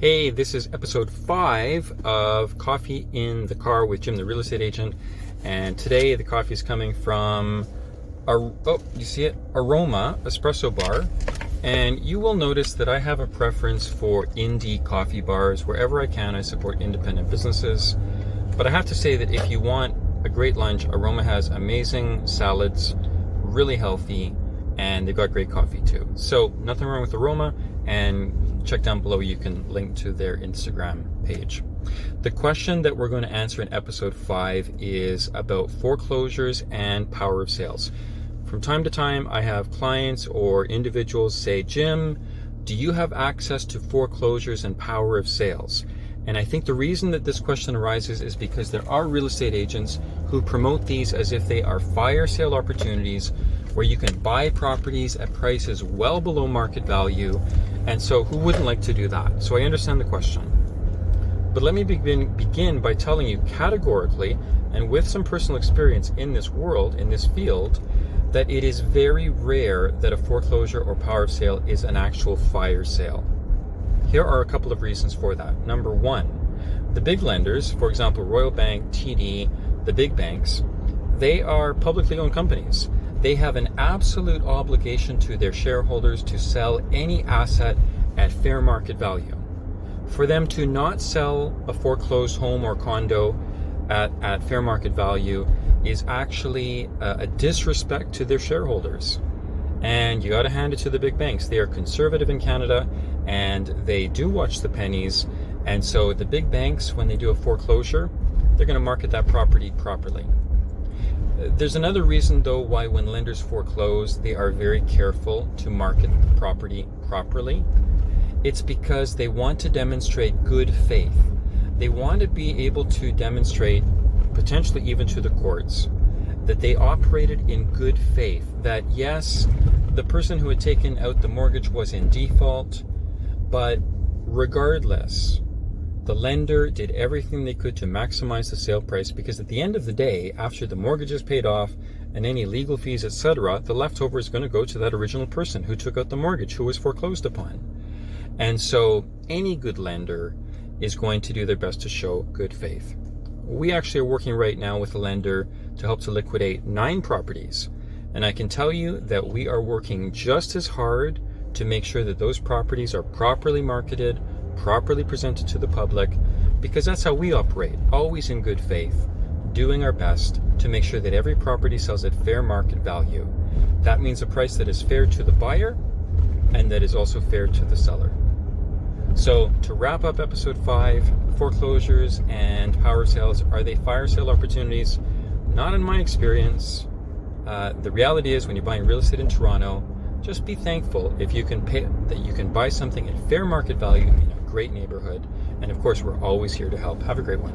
Hey, this is episode 5 of Coffee in the Car with Jim, the real estate agent. And today the coffee is coming from, you see it? Aroma Espresso Bar. And you will notice that I have a preference for indie coffee bars. Wherever I can, I support independent businesses. But I have to say that if you want a great lunch, Aroma has amazing salads, really healthy, and they've got great coffee too. So nothing wrong with Aroma, and check down below, you can link to their Instagram page. The question that we're going to answer in episode 5 is about foreclosures and power of sales. From time to time, I have clients or individuals say, Jim, do you have access to foreclosures and power of sales? And I think the reason that this question arises is because there are real estate agents who promote these as if they are fire sale opportunities where you can buy properties at prices well below market value. And so who wouldn't like to do that? So I understand the question. But let me begin by telling you categorically, and with some personal experience in this world, in this field, that it is very rare that a foreclosure or power of sale is an actual fire sale. Here are a couple of reasons for that. Number one, the big lenders, for example, Royal Bank, TD, the big banks, they are publicly owned companies. They have an absolute obligation to their shareholders to sell any asset at fair market value. For them to not sell a foreclosed home or condo at fair market value is actually a disrespect to their shareholders. And you got to hand it to the big banks. They are conservative in Canada and they do watch the pennies. And so the big banks, when they do a foreclosure, they're going to market that property properly. There's another reason, though, why when lenders foreclose, they are very careful to market the property properly. It's because they want to demonstrate good faith. They want to be able to demonstrate, potentially even to the courts, that they operated in good faith. That yes, the person who had taken out the mortgage was in default, but regardless, the lender did everything they could to maximize the sale price, because at the end of the day, after the mortgage is paid off and any legal fees, etc., the leftover is going to go to that original person who took out the mortgage, who was foreclosed upon. And so any good lender is going to do their best to show good faith. We actually are working right now with a lender to help to liquidate 9 properties. And I can tell you that we are working just as hard to make sure that those properties are properly marketed, properly presented to the public, because that's how we operate, always in good faith, doing our best to make sure that every property sells at fair market value. That means a price that is fair to the buyer and that is also fair to the seller. So to wrap up episode 5, foreclosures and power sales, are they fire sale opportunities? Not in my experience. The reality is, when you're buying real estate in Toronto, just be thankful if you can pay, that you can buy something at fair market value in a great neighborhood. And of course, we're always here to help. Have a great one.